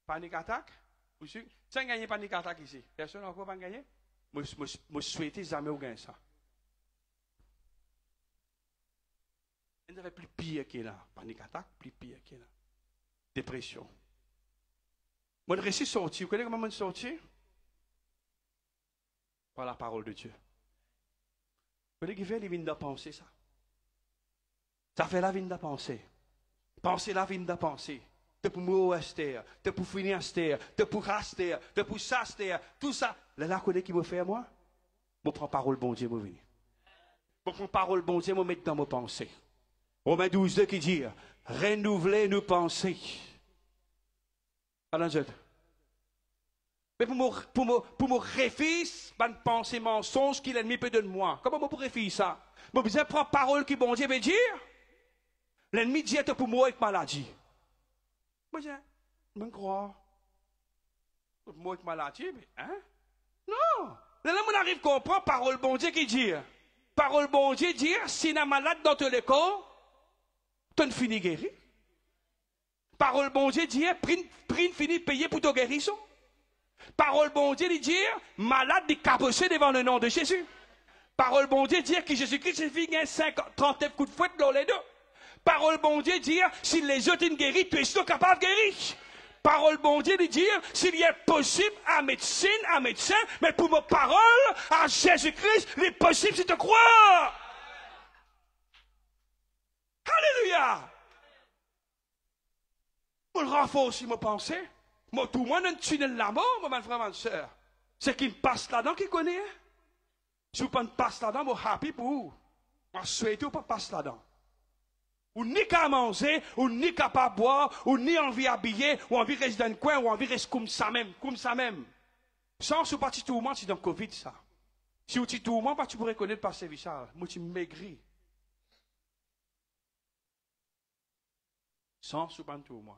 Panique attaque? Vous savez? Il y a une panique attaque ici. Personne encore pas gagné? Je souhaite jamais vous gagner ça. Il y avait plus pire qui est là. Panique attaque, plus pire qui est là. Dépression. Moi, je suis sorti. Vous connaissez comment je suis sorti? Par la parole de Dieu. Vous connaissez qui fait les vignes de penser ça? Ça fait la vigne de penser. Penser la vigne de penser. De pour mourir Esther, de pour finir Esther, de pour raster, de pour s'aster, tout ça. Là, vous qui me fait moi? Je prends parole bon Dieu, je venir. Je prends parole bon Dieu, je mettre dans mes pensées. Romains 12, qui dit, renouveler nos pensées. Alors, mais pour me réfléchir, pas de pensée mensonge qu'il l'ennemi peut donner moi. Comment je pourrais faire ça? Je besoin prendre parole qui bon Dieu veut dire. L'ennemi dit pour moi avec maladie. Moi, je crois. Moi avec maladie, mais hein? Non! Là, on arrive à comprendre parole bon Dieu qui dit. Parole bon Dieu dit, si tu es malade dans ton corps, tu ne finis guéri. Parole bon Dieu dit, prine fini payer pour ta guérison. Parole bon Dieu dit, malade de cabocher devant le nom de Jésus. Parole bon Dieu dit que Jésus-Christ suffit de 39 coups de fouette dans les deux. Parole bon Dieu dit, si les autres sont guéris, tu es capable de guérir. Parole bon Dieu dit, s'il est possible à médecin, mais pour ma parole, à Jésus-Christ, il est possible si tu crois. Alléluia. Je le renforce si je pense. Moi, tout le monde a un tunnel là-bas, mon frère, ma soeur. C'est qui me passe là-dedans qui connaît. Si vous ne passe là-dedans, je suis happy pour vous. Je souhaite que vous ne passe là-dedans. Ou ni qu'à manger, ou ni capable de boire, ou ni envie d'habiller, ou envie de rester dans le coin, ou envie de rester comme ça même. Sans ce parti tout le monde, c'est dans le Covid, ça. Si vous dites tout le monde, tu pourrais connaître par service, ça. Moi, tu maigris. Sans ce parti tout le monde.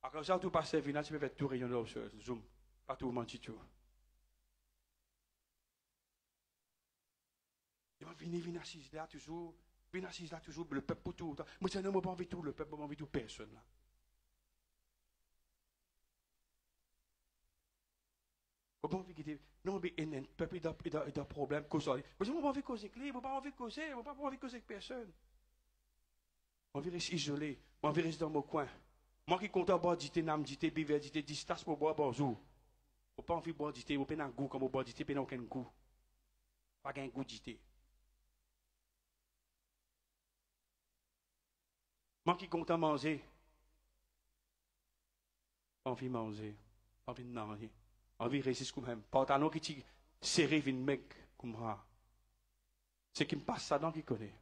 Alors, quand tu passes service, tu peux faire tout rayon sur Zoom. Pas tout le monde, tu tout. Venez assis là, toujours. Venez assis là, toujours. Le peuple pour tout. Moi, je n'ai pas envie de tout. Le peuple n'a pas envie de tout. Personne là. Non, mais le peuple a un problème. Mais je n'ai pas envie de causer avec lui. Je n'ai pas envie de causer. Je n'ai pas envie de causer avec personne. Je vais rester isolé. Je vais rester dans mon coin. Moi qui compte boire d'ité, nam d'ité, biver d'ité, distance pour boire bonjour. Je n'ai pas envie de boire d'ité. Je n'ai pas un goût comme boire d'ité, je n'ai aucun goût. Pas un goût d'ité. Moi qui compte manger. Envie de manger. Envie de manger. Envie de rester comme même. Pantalon qui t'y serré une mec comme ça. C'est qui me passe ça dans qui connaît.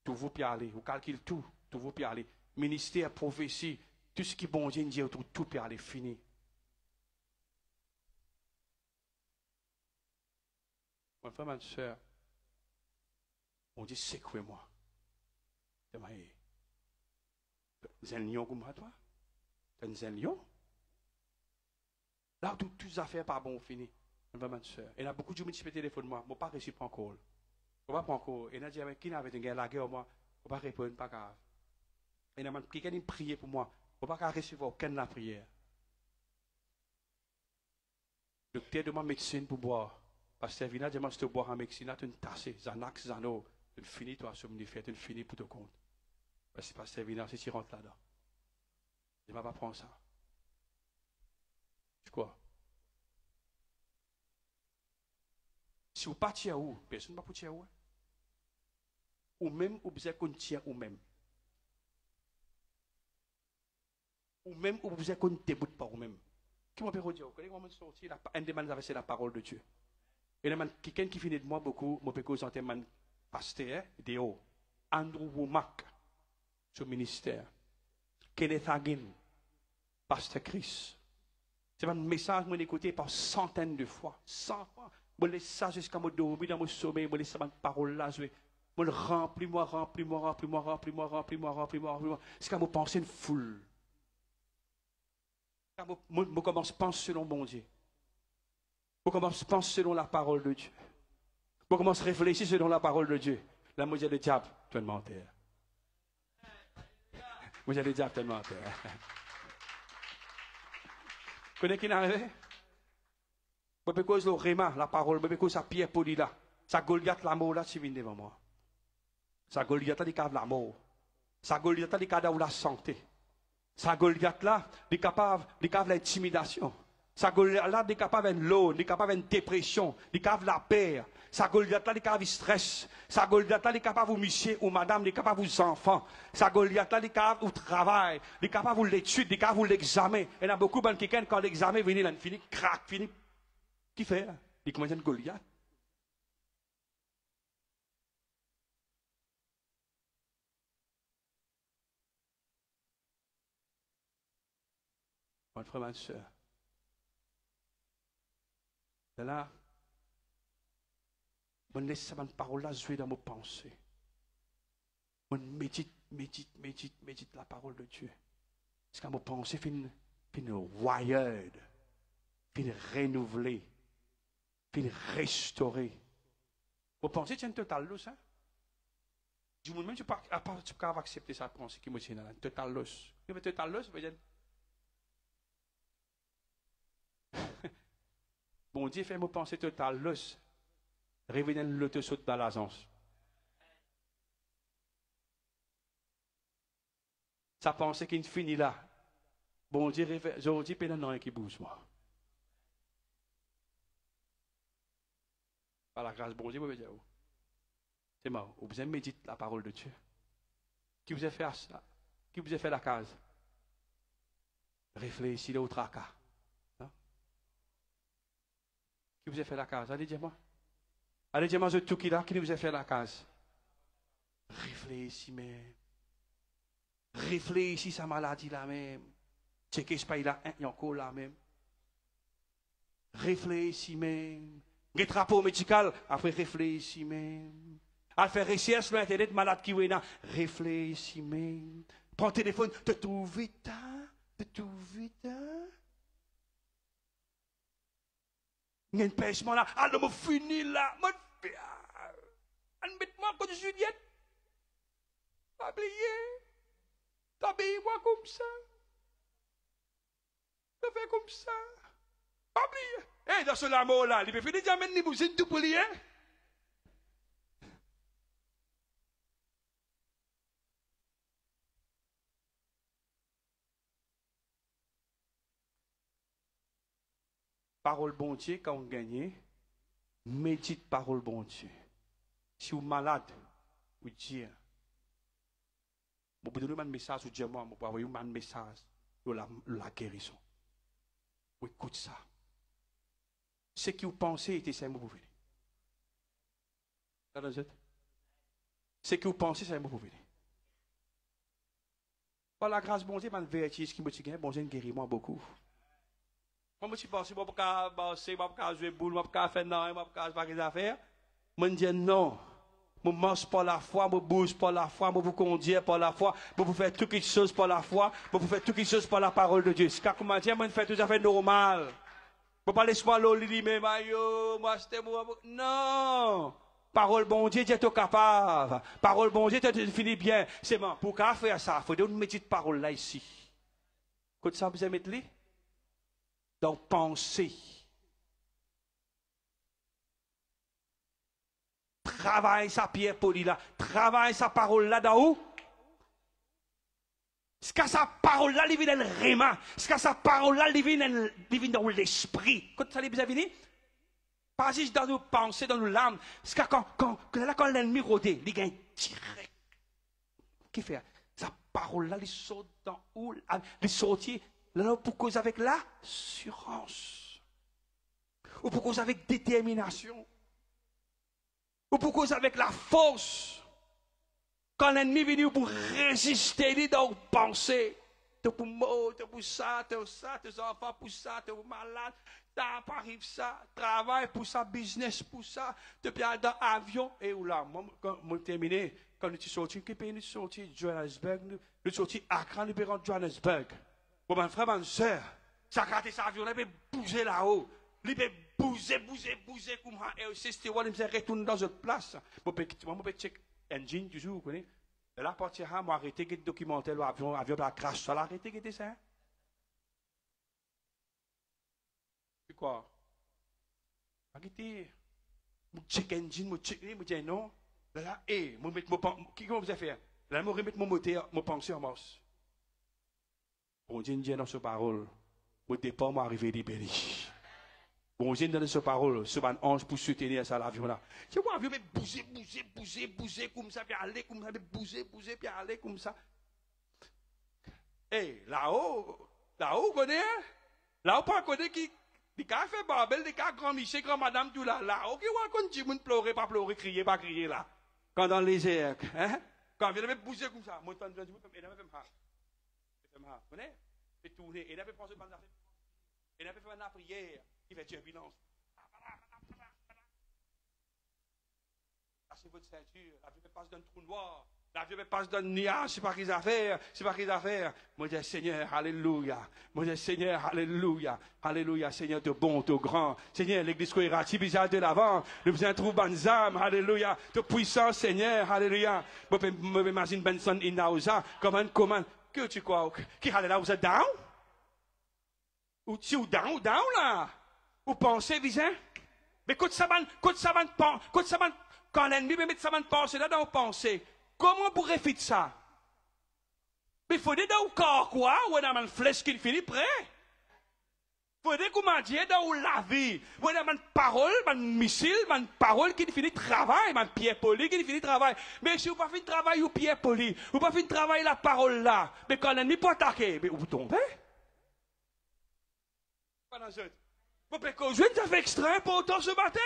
Tout vous peut aller. Vous calculez tout. Tout vous peut aller. Ministère, prophétie, tout ce qui est bon Dieu dit, tout peut aller fini. Mon frère, ma soeur, on dit c'est quoi moi? C'est un lion comme toi? C'est un lion? Là, toutes les affaires pas bon fini. Mon frère, ma soeur. Il y a beaucoup de gens qui me téléphone moi, je ne pas reçu pas encore. Je ne pas encore. Il y a des gens qui n'avaient pas la guerre moi, je ne pas répondre, pas grave. Il y a quelqu'un qui prie pour moi, je ne pas recevoir aucune la prière. Le docteur demande médecine pour boire. Parce que Vina demande de boire en médecine, tu as une tasse, Xanax, Zano, tu finis toi, somnifère, tu finis pour te compte. Parce que Pasteur Vina, si tu rentres là-dedans, je ne vais pas prendre ça. Tu crois? Si vous partez à où? Personne ne va partir à où? ou même ou besoin qu'on tient ou même. Ou même ou besoin qu'on déboute par ou même. Qui m'a dire, vous connaissez comment sortir un des man c'est la parole de Dieu. Et quelqu'un qui finit de moi beaucoup, je peux présenter un pasteur, Déo, Andrew Womack, ce ministère, Kenneth Hagin, pasteur Chris. C'est un message que j'ai écouté par centaines de fois. 100 fois. Je laisse ça jusqu'à me dormir dans mon sommeil, je laisse ça parole là, je le remplis, jusqu'à me penser une foule. Je commence à penser selon mon Dieu. Je commence à penser selon la parole de Dieu. Je commence à réfléchir selon la parole de Dieu. La moitié du diable, tu es menteur. Vous allez dire tellement menteur. Vous connaissez qui est arrivé? Je peux cause le réma, la parole, je peux cause sa pierre polie là. Sa Goliath la mort là, tu viens devant moi. Sa Goliath là, il cadre la mort. Sa Goliath là, il cadre la santé. Sa Goliath là, il est capable l'intimidation. Sa Goliath là, il est capable de l'eau, il est capable de dépression, il est capable de la peur. Sa Goliath là, il est capable de stress. Sa Goliath là, il est capable de monsieur ou madame, il est capable de enfants. Sa Goliath là, il est capable de travail, il est capable de l'étude, il est capable de l'examen. Il y a beaucoup de gens quand l'examen vient, il finit crack, fini. Qui fait? Il commence à une Goliath. Mon frère, ma soeur. De là, je laisse cette parole-là jouer dans mes pensées. Je médite la parole de Dieu. Parce que mes pensées finissent wired, finissent renouvelées, finissent restaurées. Vos pensées tiennent total loss, hein? Du moment où tu peux accepter sa pensée qui me tient là, total loss. Tu veux total loss, veut dire. Bon Dieu fait me penser total loss. Réveillez le te saute dans l'agence. Sa pensée qui finit là. Bon Dieu réveille, je dis pénal non qui bouge moi. Par la grâce bon Dieu, vous dire. C'est mort. Vous avez médité la parole de Dieu. Qui vous a fait ça? Qui vous a fait la case? Réfléchissez au tracas. Qui vous a fait la case? Allez, dis-moi. Allez, dis-moi, je tout qui là, qui vous a fait la case? Réfléchis même. Réfléchis sa maladie là même. Checkez ce pays là, il y a encore là même. Réfléchis même. Les drapeaux médical, après réfléchis même. À faire recherche sur Internet, malade qui est là. Réfléchis même. Prends le téléphone, te trouves vite, hein? Te trouves vite, hein? Il y a un pêchement là. Ah, non, je finis là. Moi comme Juliette. T'habille-moi comme ça. Je fais comme ça. Habille. Eh, dans ce l'amour là, il peut finir d'amener les bousines tout pour lui, hein? Parole bon Dieu, quand on gagne, médite parole bon Dieu. Si vous êtes malade, vous dites, je vous donne un message, vous dites, je vous envoyer un message de la guérison. Vous écoutez ça. Ce que vous pensez était ça, vous venez. Ce que vous pensez, ça, vous venez. Par la grâce bon Dieu, je vais qui me dit, bon Dieu guérit moi beaucoup. Moi, je suis passé, je ne peux pas jouer boule, je ne peux pas faire non, je ne peux pas faire des affaires. Je me dis non. Je mange par la foi, je bouge par la foi, je vous conduire par la foi, je vous faire toutes les choses par la foi, je vous faire toutes les choses par la parole de Dieu. C'est comme je dis, je fais tout à fait normal. Je ne peux pas laisser moi l'oli, mais moi, c'était moi. Non! Parole bon Dieu, Dieu est capable. Parole bon Dieu, tu finis bien. C'est bon. Pour qu'à faire ça, il faut donner une petite parole là ici. Quand ça, vous aimez mettre là? Donc, pensez. Travaille sa pierre polie là. Travaille sa parole là dans où? Est-ce que sa parole là, il vient dans le réma? Est-ce que sa parole là, il vient dans l'esprit? Quand ça vous venir? Pas juste dans nos pensées, dans nos larmes. Est-ce que quand l'ennemi rôde, il gagne direct. Qui fait? Sa parole là, il saute dans où? Il saute là pour cause avec l'assurance. Ou pour cause avec détermination. Ou pour cause avec la force. Quand l'ennemi vient pour résister, il doit penser. T'es pour mort, t'es pour ça, tes enfants pour ça, t'es malade, t'as pas arrivé ça, travail pour ça, business pour ça, t'es bien dans l'avion, et où là, moi, quand je terminé, quand nous sommes sortis, quel pays nous sommes sortis? Johannesburg, nous sommes sortis Accra, nous sommes Johannesburg. Bon, mon frère, ma soeur, ça a gratté sa avion, il peut bouger là-haut, il peut bouger, comme ça, et aussi, c'était où il me retourner dans une place. Moi, je peux check engine, toujours, vous connaissez? Et là, partir, moi, arrêté de documenter l'avion, l'avion de la crash, ça l'a arrêté, qu'est-ce que c'est? C'est quoi? Arrêtez. Mon check engine, mon check, je dis non. Là, et, je vais mettre mon, qu'est-ce que vous avez fait? Là, je vais remettre mon moteur, mon pensée en masse. Bon Dieu, dans ce parole, mon départ m'a arrivé libéré. Bon Dieu, dans ce parole, ce ban ange pour soutenir ça l'avion là. C'est quoi, l'avion, mais bouger, comme ça, puis aller, comme ça, bouger, puis aller, comme ça. Eh, là-haut, connaît, là-haut, pas connaît qui a fait Babel, qui a grand Michel, grand madame, tout là, là-haut, qui va qu'on dit, pleurer, pas pleurer, crier, pas crier là. Quand dans les airs, hein, quand on vient bouger comme ça, moi, je vais me faire, vous connaissez, fait tourner, et il avait pensé par la et il avait fait une prière, il fait turbulence. Lâchez votre ceinture, la vie passe dans le trou noir. La vie passe dans le nuage, c'est pas qu'ils affaires, Moi, je dis, Seigneur, alléluia. Moi, je dis, Seigneur, alléluia. Alléluia, Seigneur, de bon, de grand. Seigneur, l'église cohérente, bizarre de l'avant. Nous besoin de trouver bonnes âmes, alléluia. De puissance, Seigneur, alléluia. Moi, je m'imagine Benson Inauza, comment, que tu crois, qui allait là, vous êtes down? Ou si ou down là? Ou pensez, bizarre? Mais quand l'ennemi met ça de penser là dans vos pensées, comment on pourrait faire ça? Mais il faut dire dans le corps quoi, ou dans une flèche qui finit prêt. Il faut dire comment dire dans la vie, ou dans une parole, un missile, une parole qui finit travail, un pied poli qui finit travail. Mais si vous ne faites pas travail ou pied poli, vous ne faites pas travail la parole là, mais quand l'ennemi peut attaquer, mais vous tombez. Pas dans ce. Vous pouvez causer, ça fait extrême pour autant ce matin?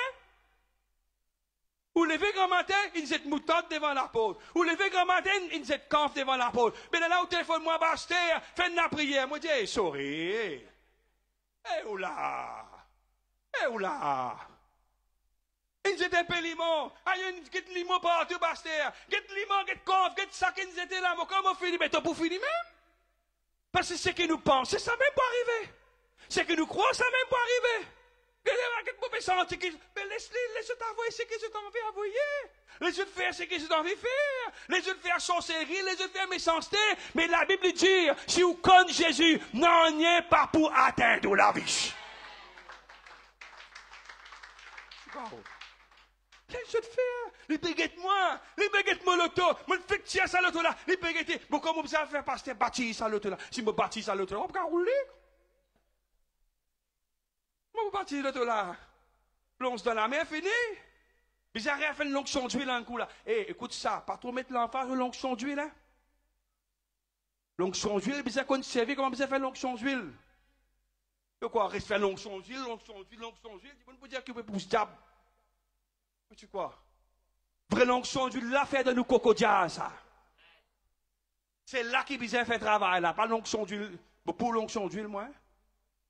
Ou lever grand matin, il s'est moutarde devant la porte. Ou lever grand matin, il s'est camp devant la porte. Mais là, au téléphone, moi, basté, fais une prière. Moi, je dis, sorry. Où là? Il s'est un peu limon. Il y a une limon partout, basté. Get limon, get conf, get ça qu'ils étaient là. Mais comment on finit? Mais t'as pour finir même? Parce que ce que nous pensons, ça même pas arrivé. Ce que nous croyons, ça même pas arrivé. Mais laisse-les t'envoyer ce que je t'en vais envoyer. Laisse-les faire ce que je t'en vais faire. Laisse-les faire sorcellerie, laisse-les faire méchanceté. Mais la Bible dit, si vous connaissez Jésus, n'en est pas pour atteindre la vie. Laisse-les faire. Les baguettes-moi l'auto. Moi, je fais tirer ça l'auto là. Les baguettes. Bon, comment vous allez faire pasteur bâtir ça l'auto là? Si je bâtis ça l'auto là, on peut rouler. Moi, vous partez de là. Plonge dans la mer, fini. Mais j'ai rien fait une l'onction d'huile un coup là. Eh, écoute ça, pas trop mettre l'enfant sur l'onction d'huile, hein. L'onction d'huile, mais ça qu'on servi, comment vous avez fait l'onction d'huile? De quoi, reste faire l'onction d'huile. On peut dire que vous pouvez pousser diable. Tu quoi? Vrai l'onction d'huile, là, fait de nous cocodias, ça. C'est là qu'il besoin faire travail, là. Pas l'onction d'huile. Pour l'onction d'huile, moi.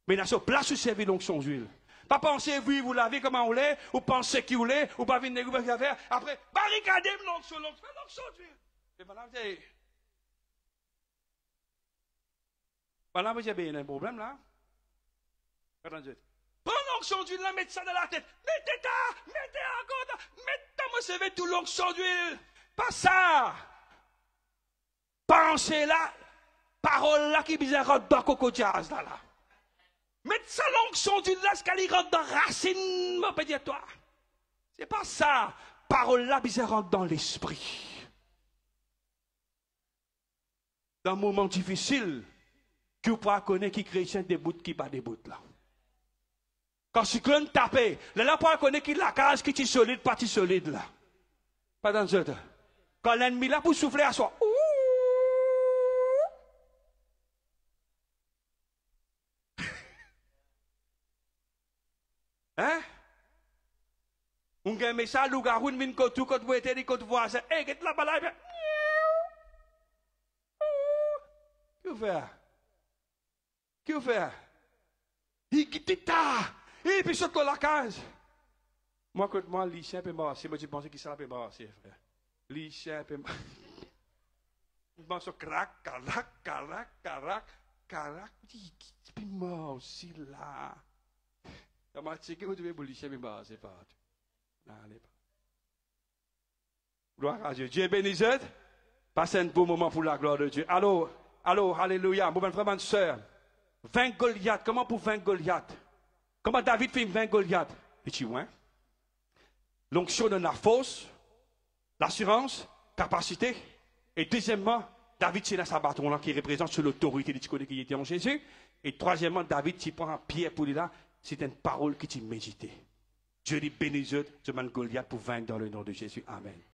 Mais dans ce place où servez l'onction d'huile. Pas penser, oui, vous l'avez comme on l'est, ou pensez qui vous l'est, ou pas venir négocier faire. Après, barricadez l'onction d'huile. Et maintenant, vous avez un problème là. Prends l'onction d'huile, là, mettez ça dans la tête. Mettez encore, mettez-moi servez tout l'onction d'huile. Pas ça. Pensez là, parole là qui bizarre dans Coco Jazz là. Mettre ça l'onction d'huile là, ce qu'elle rentre dans racine, mon petit toi. C'est pas ça. Parole là, bizarre rentre dans l'esprit. Dans un moment difficile, que vous pouvez connaître qui chrétien des bouts qui pas des bouts là. Quand cyclone tapé, là, vous pouvez connaître qui la case qui est solide, pas solide là. Pas dans ce temps. Quand l'ennemi là pour souffler à soi. Hein? On gagne ça, loup-garou, vient côté tout, côté voiture, côté voisin. Eh, qu'est-ce que la balade? Que vous faites? Que vous faites? Il quitte ta. Et puis saute la case. Moi, quand moi, lycée peut m'embrasser. Moi, je pensais qu'il s'en peut m'embrasser, frère. Lycée peut m'embrasser. Je pense crac, carac, carac, carac, carac. Il peut m'embrasser là. Comment tu sais que vous devez vous lycée peut m'embrasser pas? Non, allez pas. Gloire à Dieu. Dieu bénisse. Passez un beau moment pour la gloire de Dieu. Allô, alléluia. Mon frère, ma soeur. 20 Goliath. Comment pour 20 Goliath? Comment David fait 20 Goliath? Petit moins. L'onction donne la force, l'assurance, capacité. Et deuxièmement, David c'est dans sa bâton là qui représente sur l'autorité de Ticodé qui était en Jésus. Et troisièmement, David qui prend un pierre pour lui là, c'est une parole qui t'y médité. Dieu dit bénis-eux, je demande Goliath pour vaincre dans le nom de Jésus. Amen.